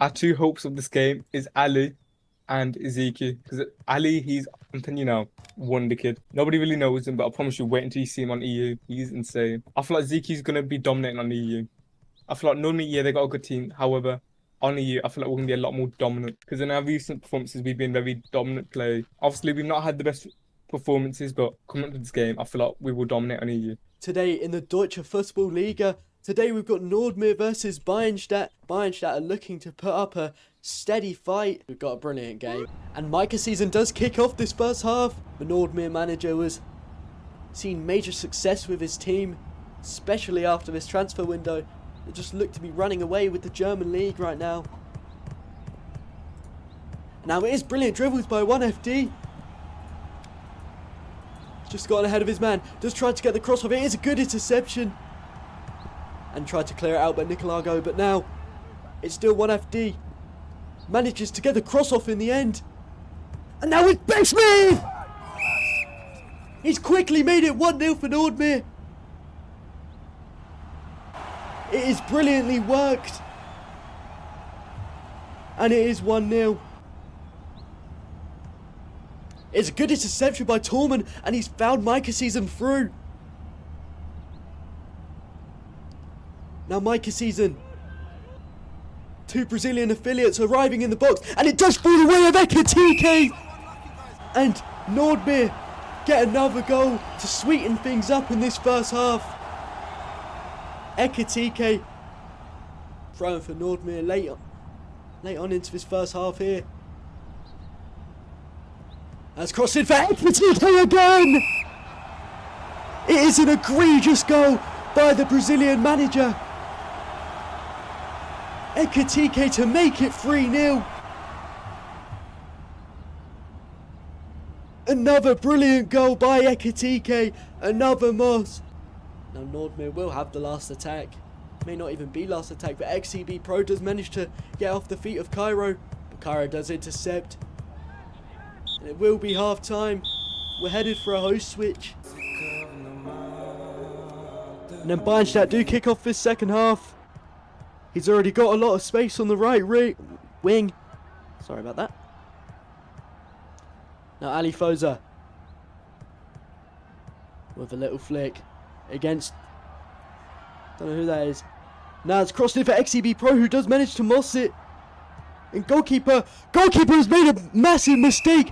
our two hopes of this game is Ali and Ezekiel. Because Ali, I'm telling you now, wonder kid. Nobody really knows him, but I promise you, wait until you see him on EU. He's insane. I feel like Ezekiel's gonna be dominating on EU. I feel like normally, yeah, they got a good team. However, on EU, I feel like we're gonna be a lot more dominant. Because in our recent performances, we've been very dominant play. Obviously, we've not had the best performances, but coming up to this game, I feel like we will dominate on EU. Today in the Deutscher Fußball-Liga, today we've got Nordmeer versus Bayernstadt. Bayernstadt are looking to put up a steady fight. We've got a brilliant game. And Micah season does kick off this first half. The Nordmeer manager was seen major success with his team, especially after this transfer window. They just look to be running away with the German league right now. Now it is brilliant dribbles by 1FD. Just got ahead of his man. Does try to get the crossover. It is a good interception. And tried to clear it out by Nicolago. But now it's still 1FD. Manages to get the cross off in the end. And now it's Bexman! He's quickly made it 1-0 for Nordmeer. It is brilliantly worked. And it is 1-0. It's a good interception by Torman, and he's found Micah season through. Now Micah season. Two Brazilian affiliates arriving in the box, and it does fall away of Ekatike. And Nordmeer get another goal to sweeten things up in this first half. Ekatike throwing for Nordmeer late on into this first half here. That's crossed in for Ekatike again! It is an egregious goal by the Brazilian manager. Ekatike to make it 3-0. Another brilliant goal by Ekatike. Another Moss. Now Nordmeer will have the last attack. May not even be last attack, but XCB Pro does manage to get off the feet of Cairo. But Cairo does intercept. And it will be half time. We're headed for a host switch. And then Bayernstadt do kick off this second half. He's already got a lot of space on the right wing. Sorry about that. Now Ali Foza with a little flick against, don't know who that is. Now it's crossed in for XCB Pro, who does manage to moss it. And goalkeeper has made a massive mistake.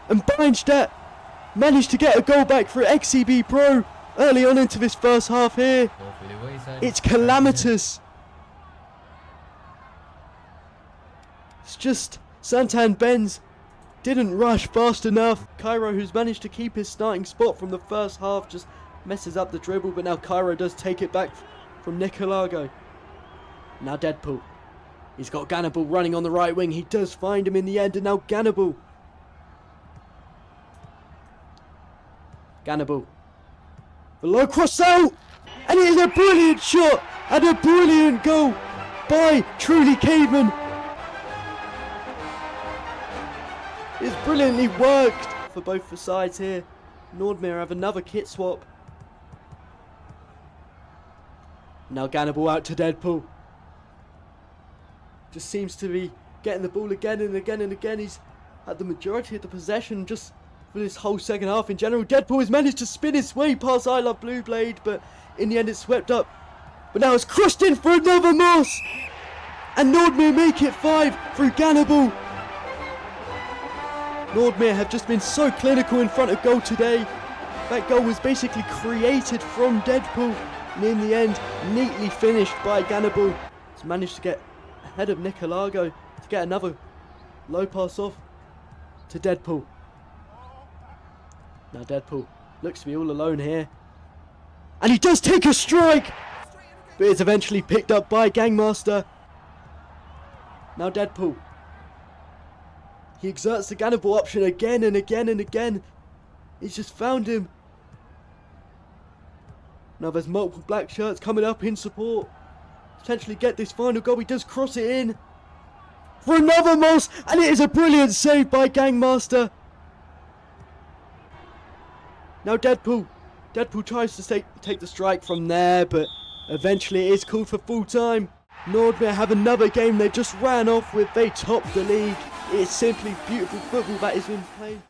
And Bayernstadt managed to get a goal back for XCB Pro early on into this first half here. It's calamitous. It's just Santan Benz didn't rush fast enough. Cairo, who's managed to keep his starting spot from the first half, just messes up the dribble, but now Cairo does take it back from Nicolago. Now Deadpool. He's got Gannibal running on the right wing. He does find him in the end, and now Gannibal. The low cross out, and it is a brilliant shot and a brilliant goal by Truly Caveman. It's brilliantly worked for both the sides here. Nordmeer have another kit swap. Now Gannibal out to Deadpool. Just seems to be getting the ball again and again and again. He's had the majority of the possession just for this whole second half in general. Deadpool has managed to spin his way past I Love Blue Blade, but in the end it's swept up. But now it's crossed in for another Moss. And Nordmeer make it 5 through Gannibal. Nordmeer have just been so clinical in front of goal today. That goal was basically created from Deadpool, and in the end, neatly finished by Gannibal. He's managed to get ahead of Nicolago to get another low pass off to Deadpool. Now Deadpool looks to be all alone here. And he does take a strike! But it's eventually picked up by Gangmaster. Now Deadpool. He exerts the Gannibal option again and again and again. He's just found him. Now there's multiple black shirts coming up in support. Potentially get this final goal. He does cross it in. For another Moss. And it is a brilliant save by Gangmaster. Now Deadpool. Deadpool tries to take the strike from there, but eventually it is called for full time. Nordmeer have another game they just ran off with. They topped the league. It's simply beautiful football that has been played.